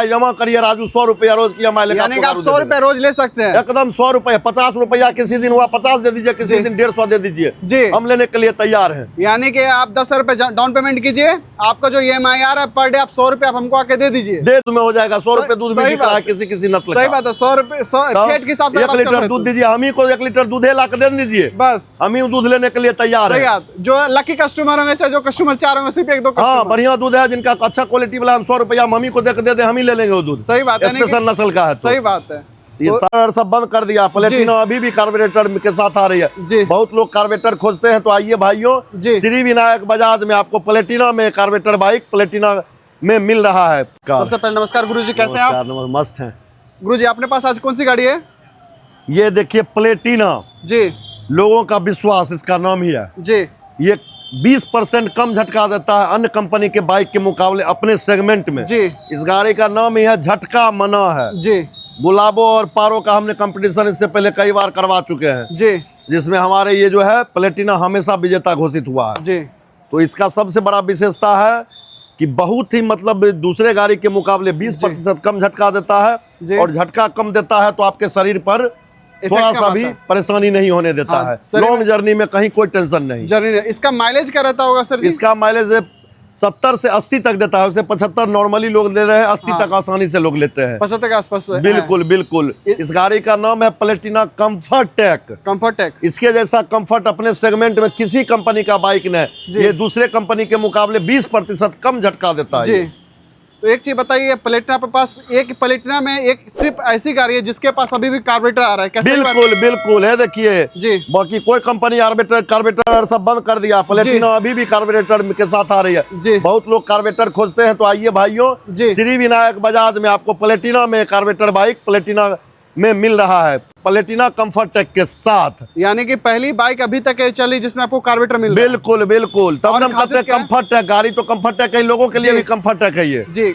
जमा करिए राजू, 100 रुपया रोज की EMI यानी कि आप 100 रुपए रोज ले सकते हैं। एकदम 100 रुपया, 50 रुपया किसी दिन हुआ 50 दे दीजिए, किसी दिन 150 दे दीजिए जी, हम लेने के लिए तैयार हैं। यानी कि आप 10 रुपए डाउन पेमेंट कीजिए, आपका जो EMI आ रहा है पर डे आप 100 रुपए आप हमको आके दे दीजिए, दे तुम्हें हो जाएगा। 100 रुपए दूध भी बिक रहा है किसी नस्ल का। सही बात है, 100 रुपए 100 के हिसाब से 1 लीटर दूध दीजिए, हम ही को 1 लीटर दूध ला के दे दीजिए, बस हम ही दूध लेने के लिए तैयार है। जो लकी कस्टमर होंगे, चाहे जो कस्टमर 4 होंगे, सिर्फ 1-2 हाँ, बढ़िया दूध है जिनका अच्छा क्वालिटी वाला, हम 100 रुपया हम ही को दे दे, हम ही ले लेंगे वो दूध। सही बात है, स्पेशल नस्ल का है। सही बात है। ये सारा सब बंद कर दिया। प्लेटिना अभी भी कार्बोरेटर के साथ आ रही है जी। बहुत लोग कार्बोरेटर खोजते हैं, तो आइए भाइयों, श्री विनायक बजाज में आपको प्लेटिना में कार्बोरेटर बाइक प्लेटिना में मिल रहा है। सबसे पहले नमस्कार गुरुजी, कैसे हैं आप? मस्त हैं गुरुजी। अपने पास आज कौन सी गाड़ी है? ये देखिए प्लेटिना जी, लोगों का विश्वास इसका नाम ही है जी। ये 20% कम झटका देता है अन्य कंपनी के बाइक के मुकाबले अपने सेगमेंट में जी। इस गाड़ी का नाम ही है झटका मना है जी। गुलाबो और पारो का हमने कंपटीशन इससे पहले कई बार करवा चुके हैं जी, जिसमें हमारे ये जो है प्लेटिना हमेशा विजेता घोषित हुआ है जी। तो इसका सबसे बड़ा विशेषता है कि बहुत ही मतलब दूसरे गाड़ी के मुकाबले 20% कम झटका देता है और झटका कम देता है तो आपके शरीर पर थोड़ा सा भी परेशानी नहीं होने देता है। लॉन्ग जर्नी में कहीं कोई टेंशन नहीं। जर्नी इसका माइलेज क्या रहता होगा सर जी? इसका माइलेज 70 से 80 तक देता है, उसे 75 नॉर्मली लोग ले रहे हैं, 80 तक आसानी से लोग लेते हैं। 75 के आसपास। बिल्कुल बिल्कुल। इस गाड़ी का नाम है Platina comfort tech. Comfort tech. इसके जैसा कंफर्ट अपने सेगमेंट में किसी कंपनी का बाइक ने, ये दूसरे कंपनी के मुकाबले 20% कम झटका देता है जी। तो एक चीज बताइए, प्लेटिना पे पास एक प्लेटिना में एक सिर्फ ऐसी गाड़ी है जिसके पास अभी भी कार्बोरेटर आ रहा है, कैसे? बिल्कुल बिल्कुल है। देखिए जी, बाकी कोई कंपनी कार्बोरेटर सब बंद कर दिया, प्लेटिना अभी भी कार्बोरेटर के साथ आ रही है जी। बहुत लोग कार्बोरेटर खोजते हैं, तो आइए भाइयों, श्री विनायक बजाज में आपको प्लेटिना में कार्बोरेटर बाइक प्लेटिना में मिल रहा है, प्लेटिना कंफर्ट टेक के साथ। यानी कि पहली बाइक अभी तक चली जिसमें आपको कार्बोरेटर मिल रहा है। बिल्कुल बिल्कुल, तब हम कहते हैं कंफर्ट टेक। गाड़ी तो कंफर्ट टेक है, लोगों के लिए भी कंफर्ट टेक है ये जी।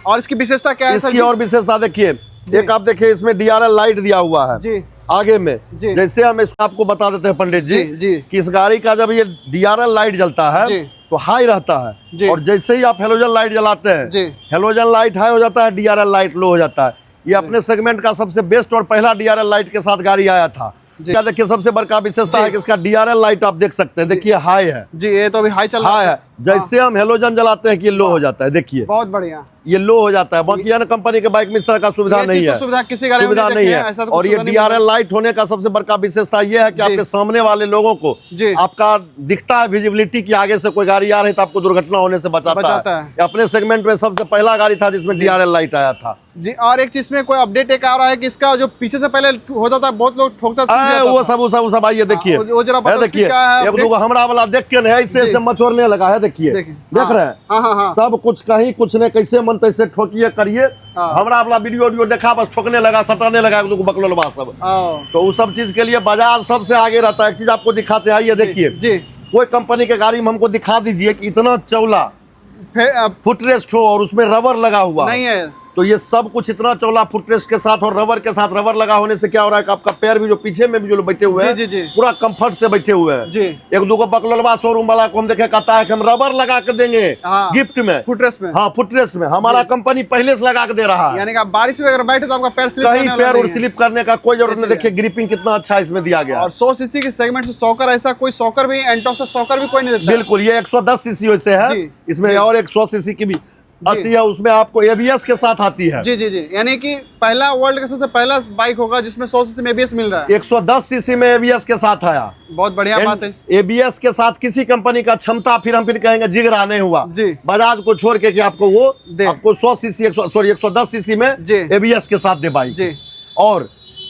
और इसकी विशेषता क्या है? इसकी और विशेषता देखिए, एक आप देखिए इसमें DRL लाइट दिया हुआ है जी आगे में। जैसे हम इसको आपको बता देते हैं पंडित जी कि इस गाड़ी का जब ये DRL लाइट जलता है तो हाई रहता है, और जैसे ही आप हेलोजन लाइट जलाते हैं, हेलोजन लाइट हाई हो जाता है, DRL लाइट लो हो जाता है। ये अपने सेगमेंट का सबसे बेस्ट और पहला DRL लाइट के साथ गाड़ी आया था। क्या देखिए सबसे बड़ा विशेषता है कि इसका DRL लाइट आप देख सकते हैं, देखिए हाई है जी। ये तो अभी हाई चल रहा है। जैसे हम हेलोजन जलाते हैं कि ये लो हो जाता है, देखिए बहुत बढ़िया, ये लो हो जाता है। बाकी अन्य कंपनी के बाइक में इस तरह का सुविधा नहीं है, सुविधा नहीं है। और ये DRL लाइट होने का सबसे बड़ा विशेषता ये है कि आपके सामने वाले लोगों को आपका दिखता है विजिबिलिटी की, आगे से कोई गाड़ी आ रही है तो आपको दुर्घटना होने से बचाता है। अपने सेगमेंट में सबसे पहला गाड़ी था जिसमें DRL लाइट आया था जी। और एक चीज में कोई अपडेट एक आ रहा है कि इसका जो पीछे से पहले होता था, बहुत लोग ठोकता था, वो सब आइए देखिए, देखिए एक दो हमरा वाला देख के ऐसे मचोरने लगा है, देखिए देख रहे हैं सब कुछ कहीं कुछ ने कैसे मन तैसे ठोकिए करिए। हमरा वाला वीडियो देखा, बस ठोकने लगा, सटाने लगा, बकलोलबा सब। तो उस सब चीज के लिए बजाज सबसे आगे रहता है। एक चीज आपको दिखाते हैं, आइए देखिए, कोई कंपनी के गाड़ी में हमको दिखा दीजिए कि इतना चौला फुटरेस्ट हो और उसमें रबर लगा हुआ नहीं है। तो ये सब कुछ इतना चौला फुटरेस्ट के साथ और रबर के साथ, रबर लगा होने से क्या हो रहा है कि आपका पैर भी जो पीछे में भी जो बैठे हुए हैं पूरा कंफर्ट से बैठे हुए हैं जी। एक दो को बकलोलबा शोरूम वाला को हम देखे कहता है कि हम रबर लगा के देंगे गिफ्ट में, फुटरेस्ट में। हाँ, फुटरेस्ट में हमारा कंपनी पहले से लगा के दे रहा है, यानी कि आप बारिश में अगर बैठे तो आपका पैर कहीं पैर और स्लिप करने का कोई जरूरत नहीं। देखिए ग्रिपिंग कितना अच्छा इसमें दिया गया। और 100 सीसी के सेगमेंट से सॉकर, ऐसा कोई सॉकर भी एंटॉस सॉकर भी कोई नहीं देता। बिल्कुल, ये 110 सीसी से है, इसमें और 100 सीसी की भी आती है, उसमें आपको ABS के साथ आती है। जी जी जी, यानी कि पहला वर्ल्ड का सबसे पहला बाइक होगा जिसमें 100 सीसी में ABS मिल रहा है। 110 सीसी में ABS के साथ आया, बहुत बढ़िया बात है। ABS के साथ किसी कंपनी का क्षमता फिर हम कहेंगे जिगरा नहीं हुआ जी, बजाज को छोड़ के कि आपको वो आपको 100 सीसी 110 सीसी में ABS के साथ दे बाइक जी। और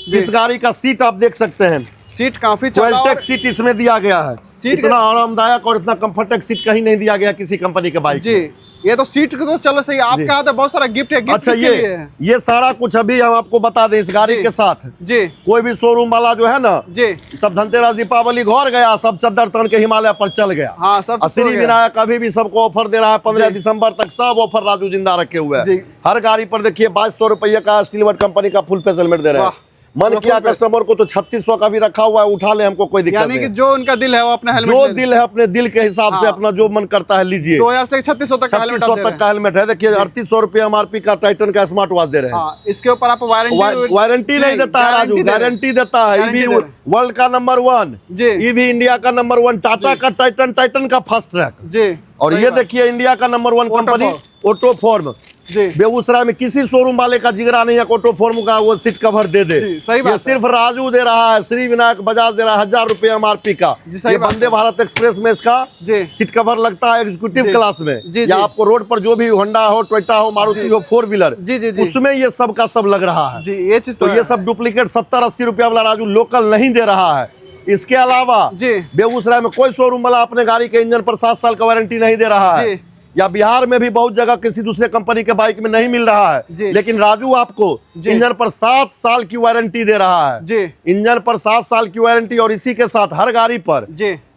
इस गाड़ी का सीट आप देख सकते हैं, सीट काफी टेक सीट इसमें दिया गया है। सीट इतना आरामदायक और इतना कंफर्टेबल सीट कहीं नहीं दिया गया किसी कंपनी के बाइक जी। ये तो सीट को तो चलो सही, आपके हाथ में बहुत सारा गिफ्ट है। अच्छा, ये सारा कुछ अभी हम आपको बता दें इस गाड़ी के साथ जी। कोई भी शोरूम वाला जो है ना जी, सब धनतेरस दीपावली घर गया, सब चद्दर तन के हिमालय पर चल गया। हाँ, सब श्री विनायक अभी भी सबको ऑफर दे रहा है, 15 दिसंबर तक सब ऑफर राजू जिंदा रखे हुए हैं। हर गाड़ी पर देखिए 2200 रुपये का स्टीलवर्ड कंपनी का फुल फेस हेलमेट दे रहे हैं। मन किया कस्टमर को तो 3600 का भी रखा हुआ है, उठा ले, हमको कोई दिक्कत नहीं। यानी कि जो उनका दिल है वो अपना हेलमेट, जो दिल है अपने दिल के हिसाब से अपना जो मन करता है लीजिए। 2000 से 3600 तक 3600 तक का हेलमेट है। देखिए 3800 रुपए MRP का टाइटन का स्मार्ट वॉच दे रहे हैं। इसके ऊपर आप वारंटी नहीं देता है राजू, गारंटी देता है। ईवी वर्ल्ड का नंबर 1, ईवी इंडिया का नंबर 1, टाटा का टाइटन का फास्ट ट्रैक जी। और ये देखिए इंडिया का नंबर 1 कंपनी ऑटोफॉर्म जी। बेगूसराय में किसी शोरूम वाले का जिगरा नहीं है ऑटोफॉर्म का वो सीट कवर दे दे। सही बात, ये सिर्फ राजू दे रहा है, श्री विनायक बजाज दे रहा है 1000 रुपए MRP का। ये वंदे भारत एक्सप्रेस में इसका सीट कवर लगता है एग्जीक्यूटिव क्लास में, या आपको रोड पर जो भी होंडा हो, टोयोटा हो, मारुति हो, 4 व्हीलर उसमें ये सब का सब लग रहा है। ये चीज तो ये सब डुप्लीकेट 70-80 रुपया वाला राजू लोकल नहीं दे रहा है। इसके अलावा बेगूसराय में कोई शोरूम वाला अपने गाड़ी के इंजन पर 7 साल का वारंटी नहीं दे रहा है, या बिहार में भी बहुत जगह किसी दूसरे कंपनी के बाइक में नहीं मिल रहा है, लेकिन राजू आपको इंजन पर 7 साल की वारंटी दे रहा है। इंजन पर 7 साल की वारंटी, और इसी के साथ हर गाड़ी पर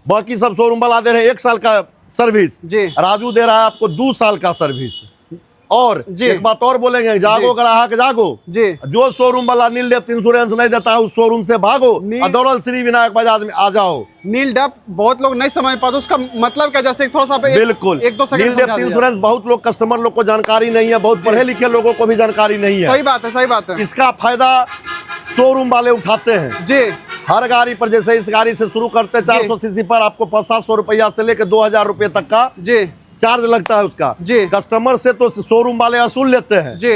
बाकी सब शोरूम वाला दे रहे हैं 1 साल का सर्विस, राजू दे रहा है आपको 2 साल का सर्विस। और एक बात और बोलेंगे, जागो ग्राहक जागो जी। जो शोरूम वाला नील डेप्थ इंश्योरेंस नहीं देता है उस शोरूम से भागो, दौड़ल श्री विनायक बजाज में आ जाओ। नील डेप्थ बहुत लोग नहीं समझ पाते, उसका मतलब क्या, जैसे थोड़ा सा बिल्कुल एक दो नील डेप्थ इंश्योरेंस बहुत लोग कस्टमर लोग को जानकारी नहीं है, बहुत पढ़े लिखे लोगों को भी जानकारी नहीं है। सही बात है, सही बात है। इसका फायदा शोरूम वाले उठाते हैं जी। हर गाड़ी पर, जैसे इस गाड़ी से शुरू करते हैं 400 सीसी पर आपको 500 रुपया से लेकर 2000 रुपये तक का जी चार्ज लगता है उसका जी। कस्टमर से तो शोरूम वाले वसूल लेते हैं जी,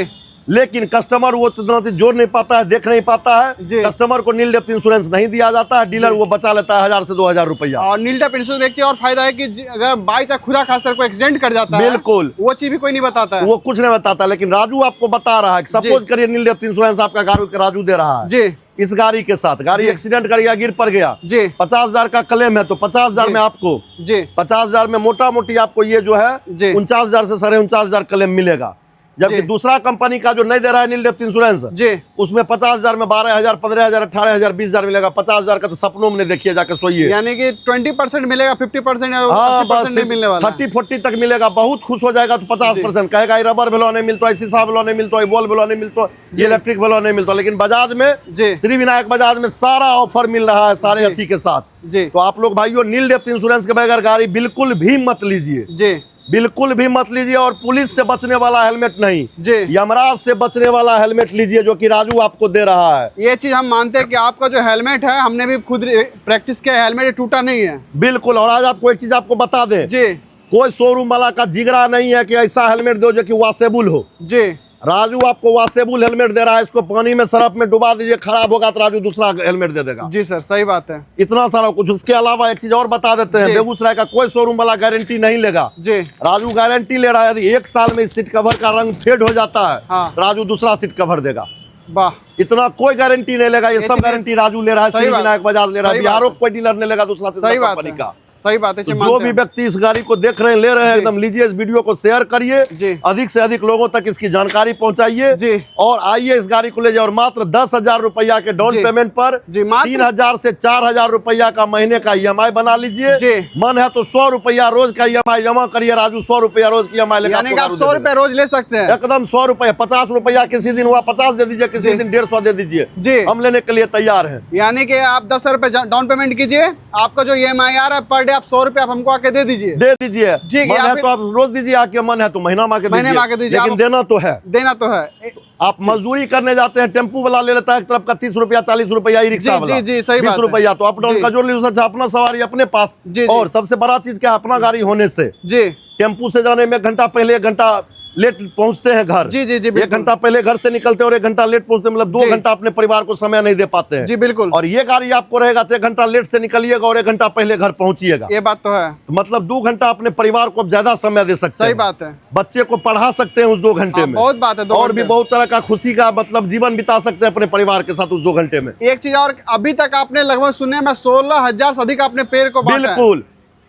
लेकिन कस्टमर वो जोड़ नहीं पाता है, देख नहीं पाता है। कस्टमर को नील डेप्थ इंश्योरेंस नहीं दिया जाता है, डीलर वो बचा लेता है 1000 से 2000 रुपया। और नील डेप्थ इंश्योरेंस एक चीज और फायदा है कि अगर बाई चांस खुदा खासकर कोई एक्सीडेंट कर जाता है, बिल्कुल वो चीज भी कोई नहीं बताता है, वो कुछ नहीं बताता। लेकिन राजू आपको बता रहा है, सपोज करिए नील डेप्थ इंश्योरेंस आपका गाड़ी राजू दे रहा है जी। इस गाड़ी के साथ गाड़ी एक्सीडेंट कर गया, गिर पड़ गया जी, 50,000 का क्लेम है, तो 50,000 में आपको जी 50,000 में मोटा मोटी आपको ये जो है 49,000 से 49,500 क्लेम मिलेगा। जबकि दूसरा कंपनी का जो नहीं दे रहा है नील डेप्थ इंश्योरेंस जी, उसमें 50,000 में 12,000, 15,000, 18,000, 20,000 मिलेगा। 50,000 का तो सपनों में देखिए, जाके सोइए। यानी कि 20% मिलेगा, 50% या 80% नहीं मिलने वाला, 30-40 तक मिलेगा। बहुत खुश हो जाएगा तो 50% कहेगा रबर भेलो नहीं मिलता, ऐसी साहब भेलो नहीं मिलता, बॉल भेलो नहीं मिलता, इलेक्ट्रिक भेलो नहीं मिलता। लेकिन बजाज में, श्री विनायक बजाज में सारा ऑफर मिल रहा है सारे अथी के साथ जी। तो आप लोग भाइयों नील डेप्थ इंश्योरेंस के बगैर गाड़ी बिल्कुल भी मत लीजिए जी, बिल्कुल भी मत लीजिए। और पुलिस से बचने वाला हेलमेट नहीं जी, यमराज से बचने वाला हेलमेट लीजिए, जो कि राजू आपको दे रहा है। ये चीज हम मानते हैं कि आपका जो हेलमेट है, हमने भी खुद प्रैक्टिस किया, हेलमेट टूटा नहीं है बिल्कुल। और आज आपको एक चीज आपको बता दें जी, कोई शोरूम वाला का जिगरा नहीं है कि ऐसा हेलमेट दो जो कि वॉशेबल हो जी। राजू आपको वॉशेबल हेलमेट दे रहा है, इसको पानी में सरफ में डुबा दीजिए, खराब होगा तो राजू दूसरा हेलमेट दे देगा जी। सर सही बात है, इतना सारा कुछ। उसके अलावा एक चीज और बता देते हैं, बेगूसराय का कोई शोरूम वाला गारंटी नहीं लेगा जी। राजू गारंटी ले रहा है, यदि 1 साल में इस सीट कवर का रंग फेड हो जाता है तो राजू दूसरा सीट कवर देगा। वाह, इतना कोई गारंटी नहीं लेगा, ये सब गारंटी राजू ले रहा है, श्री विनायक बजाज ले रहा है, बिहारों कोई डीलर नहीं लेगा दूसरा कंपनी का। सही बात है। तो जो भी व्यक्ति इस गाड़ी को देख रहे हैं, ले रहे हैं, एकदम लीजिए, इस वीडियो को शेयर करिए, अधिक से अधिक लोगों तक इसकी जानकारी पहुंचाइए, और आइए इस गाड़ी को ले जाए। और मात्र 10,000 रुपया के डाउन पेमेंट पर 3,000 से 4,000 रुपया का महीने का EMI बना लीजिए। मन है तो 100 रुपया रोज का EMI जमा करिए, राजू 100 रुपया रोज की EMI लेकर 100 रुपया रोज ले सकते हैं, एकदम 100 रुपया। 50 रुपया किसी दिन हुआ 50 दे दीजिए, किसी दिन 150 दे दीजिए, हम लेने के लिए तैयार है। यानी कि आप 10 रुपए डाउन पेमेंट कीजिए, आपका जो EMI आ रहा है पर डे आप 100 रुपया हमको आके दे दीजिए, मन है तो आप रोज दीजिए आके, मन है तो महीना में आके दीजिए, लेकिन देना तो है, देना तो है। आप मजदूरी करने जाते हैं, टेम्पू वाला ले लेता है एक तरफ का 30 रुपया, 40 रुपया, रिक्शा वाला 20 रुपया, तो अप डाउन का जोड़ लीजिए, अपना सवारी अपने पास। और सबसे बड़ा चीज क्या, अपना गाड़ी होने से टेम्पू से जाने में 1 घंटा पहले 1 घंटा लेट पहुंचते हैं घर जी। 1 घंटा पहले घर से निकलते हैं और 1 घंटा लेट पहुंचते हैं, मतलब 2 घंटा अपने परिवार को समय नहीं दे पाते हैं जी। बिल्कुल। और ये गाड़ी आपको रहेगा तो 1 घंटा लेट से निकलिएगा और 1 घंटा पहले घर पहुंचिएगा, ये बात तो है। तो मतलब 2 घंटा अपने परिवार को ज्यादा समय दे सकते हैं। सही बात है। बच्चे को पढ़ा सकते हैं उस 2 घंटे में, बहुत बात है। और भी बहुत तरह का खुशी का मतलब जीवन बिता सकते हैं अपने परिवार के साथ उस 2 घंटे में। एक चीज और, अभी तक आपने लगभग सुने में 16,000 से अधिक अपने पेड़ को बिल्कुल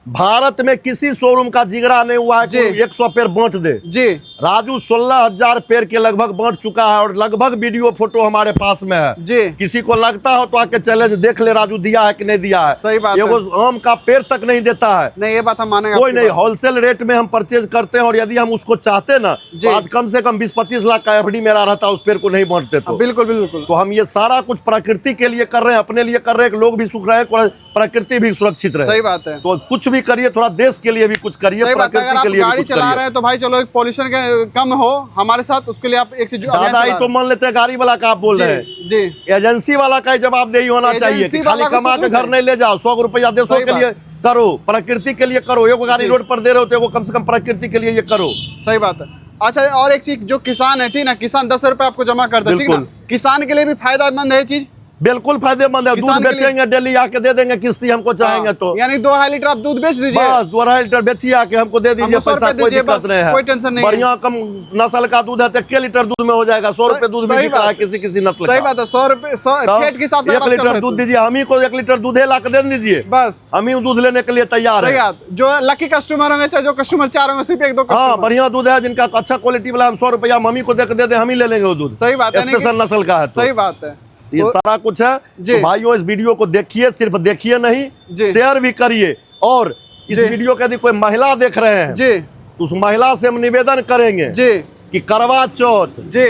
भारत में किसी शोरूम का जिगरा नहीं हुआ है कि 100 पेड़ बांट दे जी। राजू 16,000 पेड़ के लगभग बांट चुका है और लगभग वीडियो फोटो हमारे पास में है जी। किसी को लगता हो तो आके चले देख ले राजू दिया है कि नहीं दिया है। सही बात है। आम का पेड़ तक नहीं देता है। नहीं, ये बात हम मानेंगे। कोई नहीं, होलसेल रेट में हम परचेज करते हैं और यदि हम उसको चाहते ना तो आज कम से कम 20-25 लाख का एफडी मेरा रहता, उस पेड़ को नहीं बांटते तो। बिल्कुल बिल्कुल। तो हम ये सारा कुछ प्रकृति के लिए कर रहे हैं, अपने लिए कर रहे हैं, लोग भी सुख रहे हैं, प्रकृति भी सुरक्षित रहे। सही बात है। तो कुछ भी करिए, थोड़ा देश के लिए भी कुछ करिए, प्रकृति के लिए भी गाड़ी चला रहे हैं तो भाई चलो पॉल्यूशन कम हो हमारे साथ, उसके लिए आप एक चीज दादा ही तो मान लेते हैं गाड़ी वाला का आप बोल रहे हैं जी। एजेंसी वाला का जवाबदेही होना चाहिए कि खाली कमा के घर नहीं ले जाओ, 100 रुपया देशों के लिए करो, प्रकृति के लिए करो। एगो गाड़ी रोड पर दे रहे होते, कम से कम प्रकृति के लिए ये करो। सही बात है। अच्छा, और एक चीज, जो किसान है ठीक ना, किसान 10 रुपए आपको जमा करता है, ठीक ना, किसान के लिए भी फायदेमंद है चीज। बिल्कुल फायदेमंद है। दूध बेचेंगे डेली, आके दे देंगे किस्ती हमको चाहेंगे तो, यानी 2-2.5 लीटर आप दूध बेच दीजिए, बस 2-2.5 लीटर बेचिए, आके हमको दे दीजिए पैसा, कोई दिक्कत नहीं है, कोई टेंशन नहीं। बढ़िया कम नस्ल का दूध है तो 1 लीटर दूध में हो जाएगा। 100 रुपए दूध भी बिक रहा है किसी किसी नस्ल का। सही बात है। 100 रुपए फेट के हिसाब से 1 लीटर दूध दीजिए, हम ही को 1 लीटर दूध ला के दे दीजिए, बस हम ही दूध लेने के लिए तैयार है। जो लकी कस्टमर होंगे, चाहे जो कस्टमर 4 होंगे, सिर्फ 1-2 हाँ, बढ़िया दूध है जिनका अच्छा क्वालिटी वाला, हम 100 रुपया हम ही को दे दे, हम ही ले लेंगे वो दूध। सही बात है, स्पेशल नस्ल का है। सही बात है। ये सारा कुछ है। तो भाइयों, इस वीडियो को देखिए, सिर्फ देखिए नहीं, शेयर भी करिए। और इस वीडियो के यदि कोई महिला देख रहे हैं जी, तो उस महिला से हम निवेदन करेंगे जी कि करवा चौथ जी,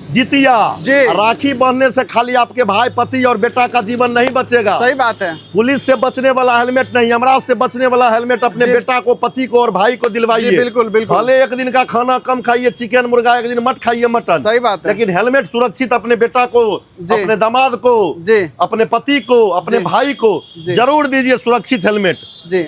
जितिया जी, राखी बांधने से खाली आपके भाई, पति और बेटा का जीवन नहीं बचेगा। सही बात है। पुलिस से बचने वाला हेलमेट नहीं, यमराज से बचने वाला हेलमेट अपने बेटा को, पति को और भाई को दिलवाइए। बिल्कुल बिल्कुल। भले एक दिन का खाना कम खाइए, चिकन मुर्गा, एक दिन मत खाइए मटन। सही बात है। लेकिन हेलमेट सुरक्षित अपने बेटा को, अपने दामाद को, अपने पति को, अपने भाई को जरूर दीजिए सुरक्षित हेलमेट,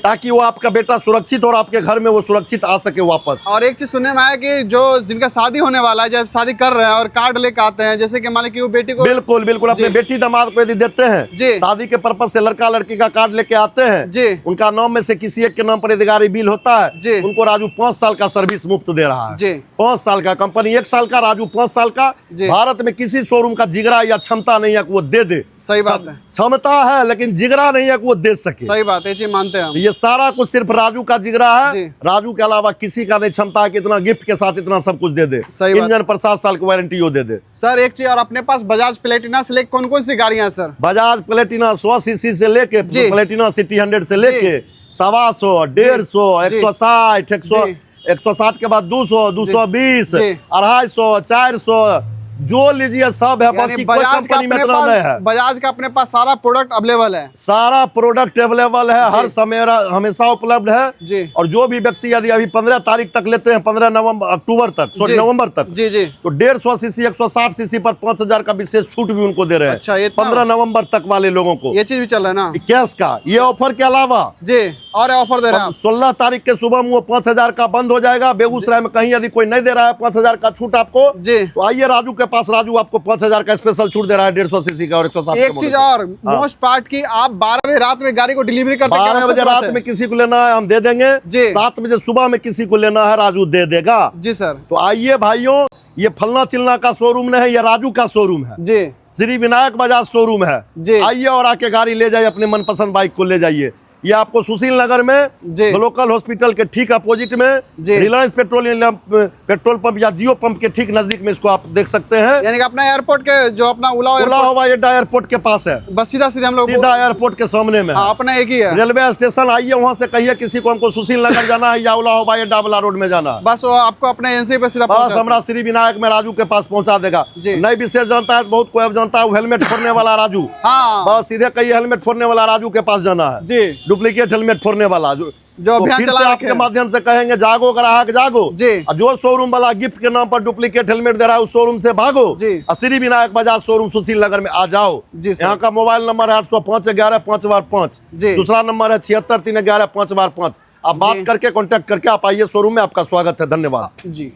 ताकि वो आपका बेटा सुरक्षित और आपके घर में वो सुरक्षित आ सके वापस। और एक चीज सुनने में आया कि जो जिनका शादी होने वाला है, जब शादी कर रहे हैं और कार्ड लेकर आते हैं, जैसे कि मान लीजिए वो बेटी को, बिल्कुल बिल्कुल, अपने बेटी दामाद को यदि देते हैं, शादी के पर्पज से लड़का लड़की का कार्ड लेके आते हैं, उनका नाम में से किसी एक के नाम पर अधिकारी बिल होता है, उनको राजू 5 साल का सर्विस मुफ्त दे रहा है। 5 साल का, कंपनी 1 साल का, राजू 5 साल का। भारत में किसी शोरूम का जिगरा या क्षमता नहीं है कि वो दे दे। सही बात है। क्षमता है लेकिन जिगरा नहीं है कि वो दे सके। सही बात है, ये मानते हैं। ये सारा कुछ सिर्फ राजू का जिगरा है। राजू के अलावा किसी का नहीं क्षमता है कि इतना गिफ्ट के साथ इतना सब कुछ दे दे। इंजन पर 7 साल की वारंटी वो दे दे। सर एक चीज और, अपने पास बजाज प्लेटिना से लेकर कौन कौन सी गाड़ियां सर? बजाज प्लेटिना 100 सीसी से लेके, प्लेटिना सिटी 100 से लेके 125, 150, 160, 160 के बाद 200, 220, 250, 400 जो लीजिए सब है। बाकी कोई कंपनी में इतना नहीं है। बजाज का अपने पास सारा प्रोडक्ट अवेलेबल है, सारा प्रोडक्ट अवेलेबल है, हर समय हमेशा उपलब्ध है जी। और जो भी व्यक्ति यदि अभी 15 तारीख तक लेते हैं, 15 अक्टूबर तक, नवंबर तक जी जी, तो 150 सीसी 160 सीसी पर 5000 का विशेष छूट भी उनको दे रहे हैं। अच्छा, 15 नवंबर तक वाले लोगों को ये चीज भी चल रहा है ना, कैश का। ये ऑफर के अलावा जी और ऑफर दे रहे हैं। 16 तारीख के सुबह में वो 5000 का बंद हो जाएगा। बेगूसराय में कहीं यदि कोई नहीं दे रहा है 5000 का छूट आपको जी, तो आइए राजू के पास, राजू आपको 5000 का स्पेशल छूट दे रहा है, 150 सीसी का और 160। एक चीज और मोस्ट पार्ट की, आप 12 बजे रात में गाड़ी को डिलीवरी करते हैं। 12 बजे रात में किसी को लेना है हम दे देंगे, 7 बजे सुबह में किसी को लेना है राजू दे देगा जी सर। तो आइए भाइयों, ये फलना चिलना का शोरूम नहीं है, ये राजू का शोरूम है जी, श्री विनायक बजाज शोरूम है। आइए और आके गाड़ी ले जाइए, अपने मनपसंद बाइक को ले जाइए। ये आपको सुशील नगर में लोकल हॉस्पिटल के ठीक अपोजिट में, रिलायंस पेट्रोल पंप या जियो पंप के ठीक नजदीक में इसको आप देख सकते हैं। यानी कि अपना एयरपोर्ट के जो अपना उला हवाई अड्डा एयरपोर्ट के पास है, बस सीधा हम लोग सीधा एयरपोर्ट के सामने में। अपना एक ही है रेलवे स्टेशन। आइए वहाँ से कहिए किसी को हमको सुशील नगर जाना है या उला हवाई अड्डा वाला रोड में जाना है, बस वो आपको अपने एजेंसी पे सीधा बस हमारा श्री विनायक में राजू के पास पहुँचा देगा। नहीं विशेष जानता है, बहुत कोई अब जानता है हेलमेट फोड़ने वाला राजू, बस सीधे कहिए हेलमेट फोड़ने वाला राजू के पास जाना है जी, डुप्लीकेट हेलमेट फोड़ने वाला जो तो फिर से आपके माध्यम से कहेंगे जागो ग्राहक जागो जी। जो शोरूम वाला गिफ्ट के नाम पर डुप्लीकेट हेलमेट दे रहा है उस शोरूम से भागो जी। श्री विनायक बजाज शोरूम सुशील नगर में आ जाओ। यहाँ का मोबाइल नंबर है 805 11 5 बार 5, दूसरा नंबर है 76 3 11 5 बार 5। आप बात करके कांटेक्ट करके आप आइए शोरूम में, आपका स्वागत है। धन्यवाद जी।